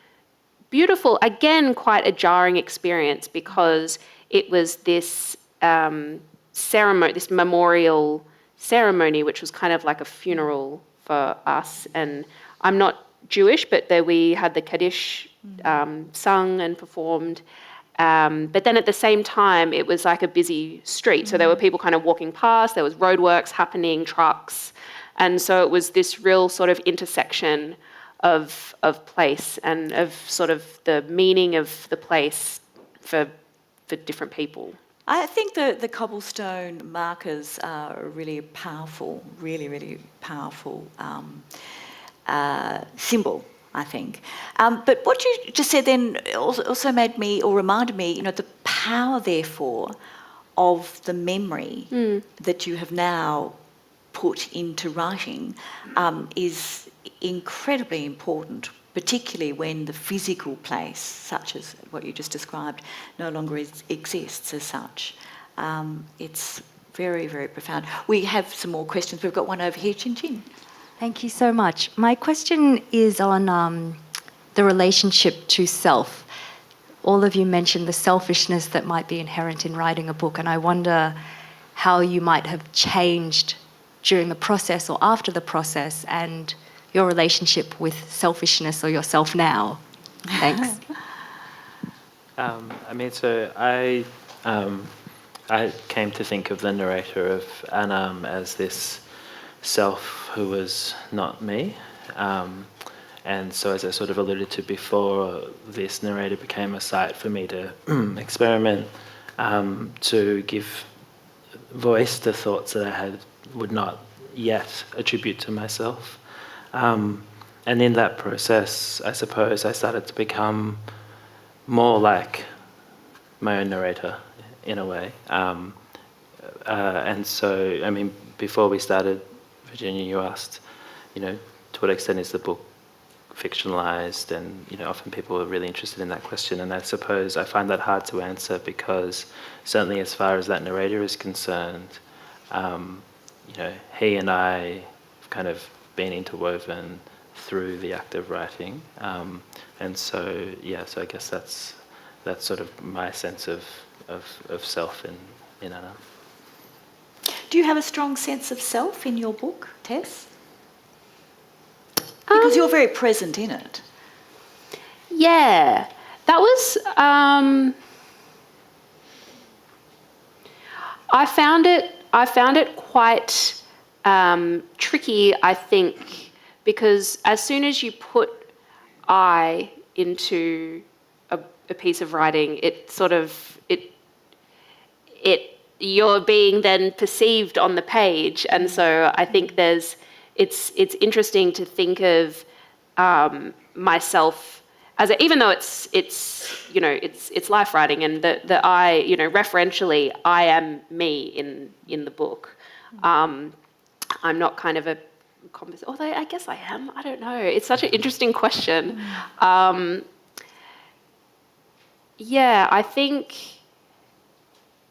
beautiful. Again, quite a jarring experience because it was this ceremony, this memorial ceremony, which was kind of like a funeral for us. And I'm not Jewish, but there we had the Kaddish sung and performed. But then at the same time, it was like a busy street. So there were people kind of walking past, there was roadworks happening, trucks. And so it was this real sort of intersection of place and of sort of the meaning of the place for different people. I think the cobblestone markers are a really powerful, really powerful symbol, I think. But what you just said then also made me, or reminded me, the power, therefore, of the memory that you have now put into writing is incredibly important, particularly when the physical place, such as what you just described, no longer exists as such. It's very, very profound. We have some more questions. We've got one over here, Chin Chin. Thank you so much. My question is on the relationship to self. All of you mentioned the selfishness that might be inherent in writing a book, and I wonder how you might have changed during the process or after the process, and your relationship with selfishness or yourself now. Thanks. I came to think of the narrator of Annam as this self who was not me. And so, as I sort of alluded to before, this narrator became a site for me to experiment, to give voice to thoughts that I would not yet attribute to myself. And in that process, I suppose I started to become more like my own narrator, in a way. And so, before we started, Virginia, you asked, to what extent is the book fictionalized? And, often people are really interested in that question. And I suppose I find that hard to answer because certainly as far as that narrator is concerned, he and I have kind of been interwoven through the act of writing. And so, so I guess that's sort of my sense of self in Anna. Do you have a strong sense of self in your book, Tess? Because you're very present in it. Yeah, that was. I found it quite tricky, I think, because as soon as you put I into a piece of writing, you're being then perceived on the page, and so I think it's interesting to think of myself as even though it's life writing, and the I, referentially I am me in the book. I'm not kind of a composite, although I guess I am. I don't know. It's such an interesting question.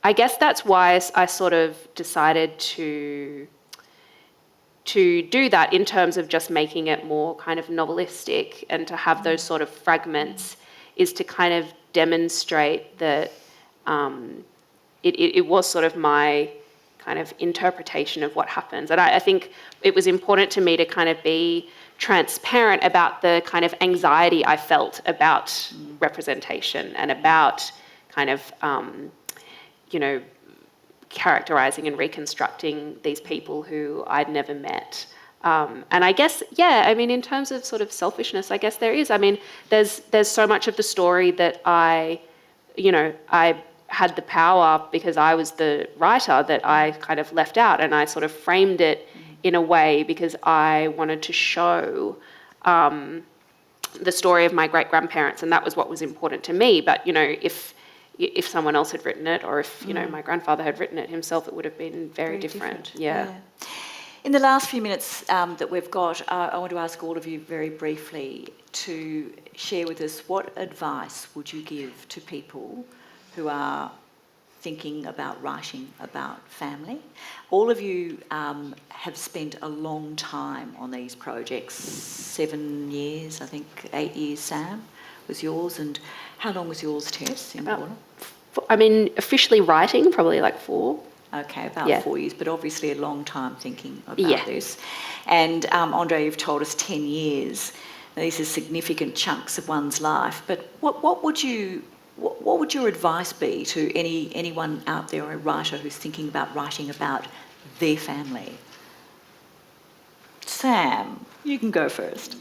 I guess that's why I sort of decided to do that in terms of just making it more kind of novelistic, and to have those sort of fragments is to kind of demonstrate that it was sort of my kind of interpretation of what happens. And I think it was important to me to kind of be transparent about the kind of anxiety I felt about representation, and about kind of, characterizing and reconstructing these people who I'd never met. And I guess, in terms of sort of selfishness, I guess there is. There's so much of the story that I had the power, because I was the writer, that I kind of left out, and I sort of framed it in a way because I wanted to show the story of my great-grandparents, and that was what was important to me. But, if someone else had written it, or if, my grandfather had written it himself, it would have been very different. Yeah. In the last few minutes that we've got, I want to ask all of you very briefly to share with us, what advice would you give to people who are thinking about writing about family? All of you have spent a long time on these projects, 7 years, I think 8 years, Sam, was yours. And how long was yours, Tess, in order? Officially writing, probably like 4. Okay, about 4 years, but obviously a long time thinking about this. And André, you've told us 10 years. Now, these are significant chunks of one's life. But what would your advice be to anyone out there, a writer who's thinking about writing about their family? Sam, you can go first.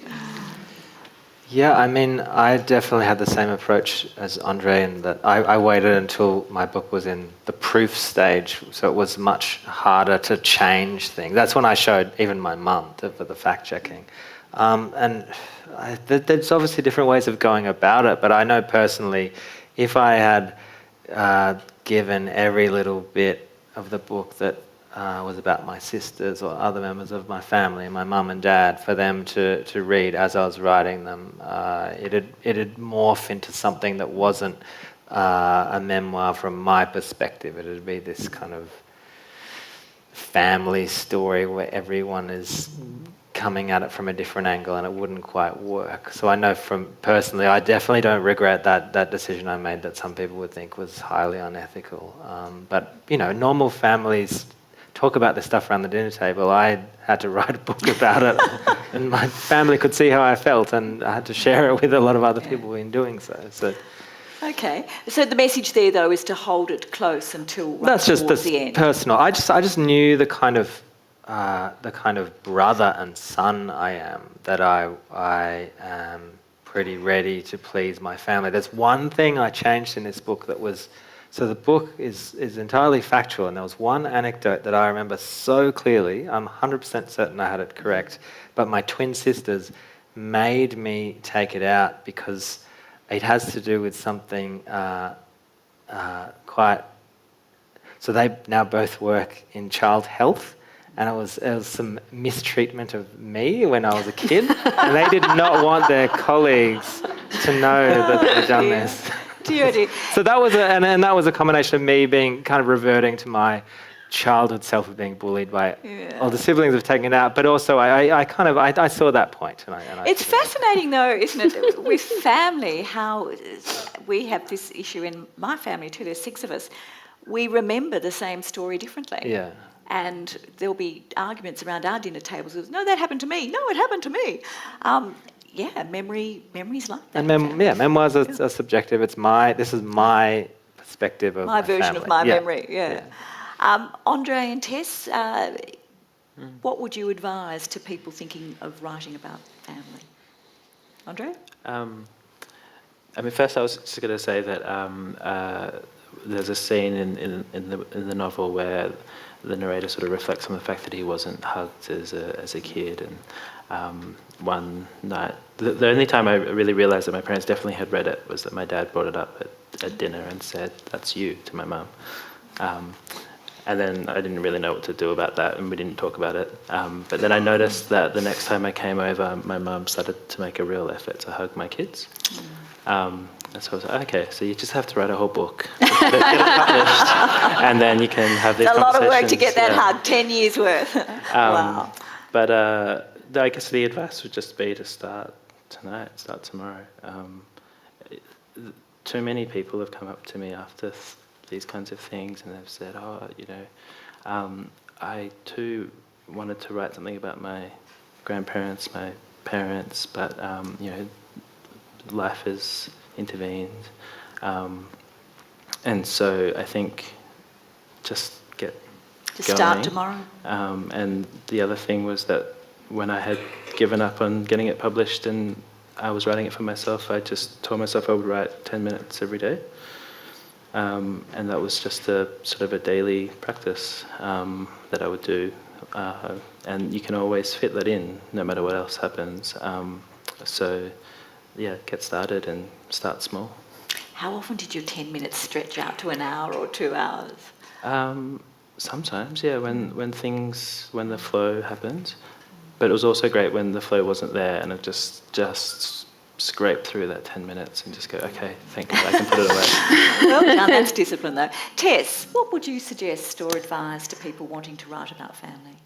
Yeah, I definitely had the same approach as André, in that I waited until my book was in the proof stage, so it was much harder to change things. That's when I showed even my mum for the fact-checking. There's obviously different ways of going about it, but I know personally, if I had given every little bit of the book that was about my sisters or other members of my family, my mum and dad, for them to read as I was writing them, it'd morph into something that wasn't a memoir from my perspective. It'd be this kind of family story where everyone is coming at it from a different angle, and it wouldn't quite work. So I know personally, I definitely don't regret that decision I made that some people would think was highly unethical. But, normal families talk about this stuff around the dinner table. I had to write a book about it, and my family could see how I felt, and I had to share it with a lot of other people in doing so. Okay, so the message there, though, is to hold it close until that's just the end. Personal. I just knew the kind of brother and son I am, that I am pretty ready to please my family. There's one thing I changed in this book that was, so the book is entirely factual, and there was one anecdote that I remember so clearly. I'm 100% certain I had it correct, but my twin sisters made me take it out because it has to do with something so they now both work in child health, and it was some mistreatment of me when I was a kid, and they did not want their colleagues to know that they'd done this. Dear. So that was that was a combination of me being kind of reverting to my childhood self of being bullied by all the siblings of taking it out, but also I saw that point. And it's fascinating though, isn't it, with family, how we have this issue in my family too. There's 6 of us. We remember the same story differently. Yeah. And there'll be arguments around our dinner tables. No, that happened to me. No, it happened to me. Memories like that. And memoirs are subjective. This is my perspective of my version family. of my memory. Yeah. André and Tess, what would you advise to people thinking of writing about family? André? I mean, first I was just going to say that there's a scene in the novel where the narrator sort of reflects on the fact that he wasn't hugged as a kid, and one night, the only time I really realised that my parents definitely had read it was that my dad brought it up at dinner and said, "That's you," to my mum. And then I didn't really know what to do about that, and we didn't talk about it. But then I noticed that the next time I came over, my mum started to make a real effort to hug my kids. And so I was like, okay, so you just have to write a whole book, get it published, and then you can have these It's a lot conversations. of work to get that Yeah. hug, 10 years worth. Wow. But I guess the advice would just be to start tonight, start tomorrow. Too many people have come up to me after these kinds of things, and they've said, I too wanted to write something about my grandparents, my parents, but life has intervened, and so I think just get going. Start tomorrow. And the other thing was that when I had given up on getting it published and I was writing it for myself, I just told myself I would write 10 minutes every day. And that was just a sort of a daily practice that I would do. And you can always fit that in no matter what else happens. So yeah, get started and start small. How often did your 10 minutes stretch out to an hour or 2 hours? Sometimes, yeah, when the flow happened. But it was also great when the flow wasn't there and it just scrape through that 10 minutes and just go, okay, thank you, I can put it away. Well done, that's discipline though. Tess, what would you suggest or advise to people wanting to write about family?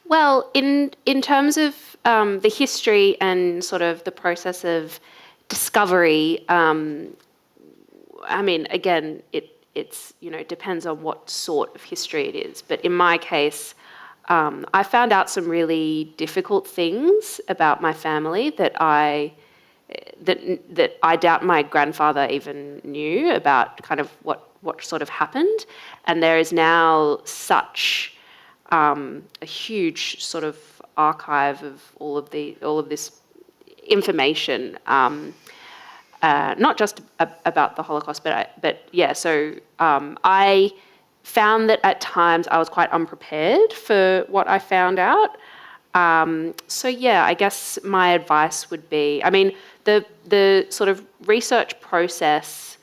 Well, in terms of the history and sort of the process of discovery, I mean, again, it's depends on what sort of history it is. But in my case, I found out some really difficult things about my family that I doubt my grandfather even knew about, kind of what sort of happened. And there is now such a huge sort of archive of all of this information, not just about the Holocaust, but yeah. So I found that at times I was quite unprepared for what I found out. So yeah, I guess my advice would be, I mean, the sort of research process,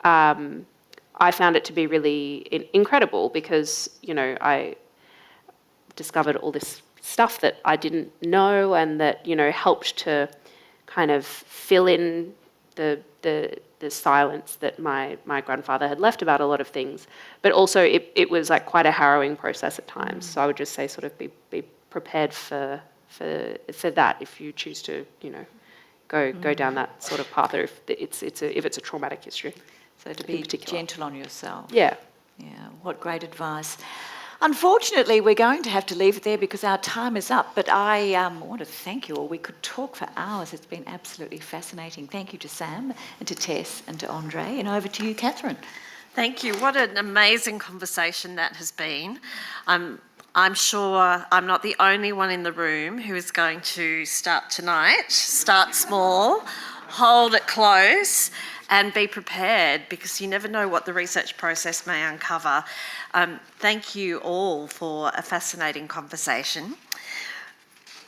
I found it to be really incredible because, I discovered all this stuff that I didn't know and that, helped to kind of fill in the silence that my grandfather had left about a lot of things. But also it was like quite a harrowing process at times. So I would just say sort of be prepared for that if you choose to, go down that sort of path, or if it's a traumatic history. So to be gentle on yourself. Yeah. Yeah, what great advice. Unfortunately, we're going to have to leave it there because our time is up, but I want to thank you all. We could talk for hours. It's been absolutely fascinating. Thank you to Sam and to Tess and to André, and over to you, Catherine. Thank you. What an amazing conversation that has been. I'm sure I'm not the only one in the room who is going to start tonight, start small, hold it close, and be prepared because you never know what the research process may uncover. Thank you all for a fascinating conversation.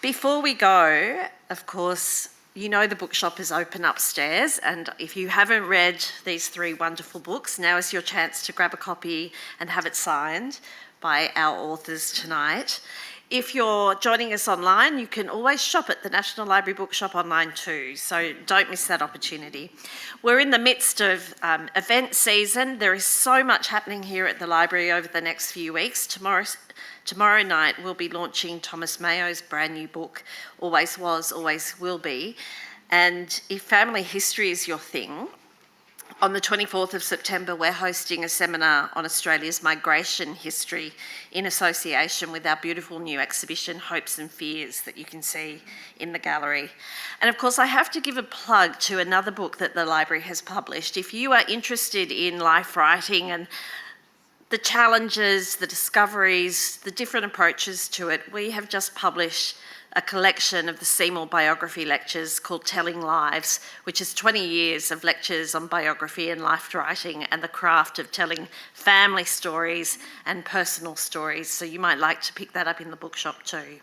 Before we go, of course, the bookshop is open upstairs, and if you haven't read these 3 wonderful books, now is your chance to grab a copy and have it signed by our authors tonight. If you're joining us online, you can always shop at the National Library Bookshop online too, so don't miss that opportunity. We're in the midst of event season. There is so much happening here at the library over the next few weeks. Tomorrow night we'll be launching Thomas Mayo's brand new book, Always Was, Always Will Be. And if family history is your thing, on the 24th of September, we're hosting a seminar on Australia's migration history in association with our beautiful new exhibition, Hopes and Fears, that you can see in the gallery. And of course, I have to give a plug to another book that the library has published. If you are interested in life writing and the challenges, the discoveries, the different approaches to it, we have just published a collection of the Seymour biography lectures called Telling Lives, which is 20 years of lectures on biography and life writing and the craft of telling family stories and personal stories. So you might like to pick that up in the bookshop too.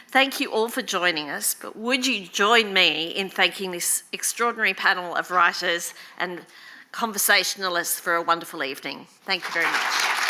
Thank you all for joining us, but would you join me in thanking this extraordinary panel of writers and conversationalists for a wonderful evening? Thank you very much.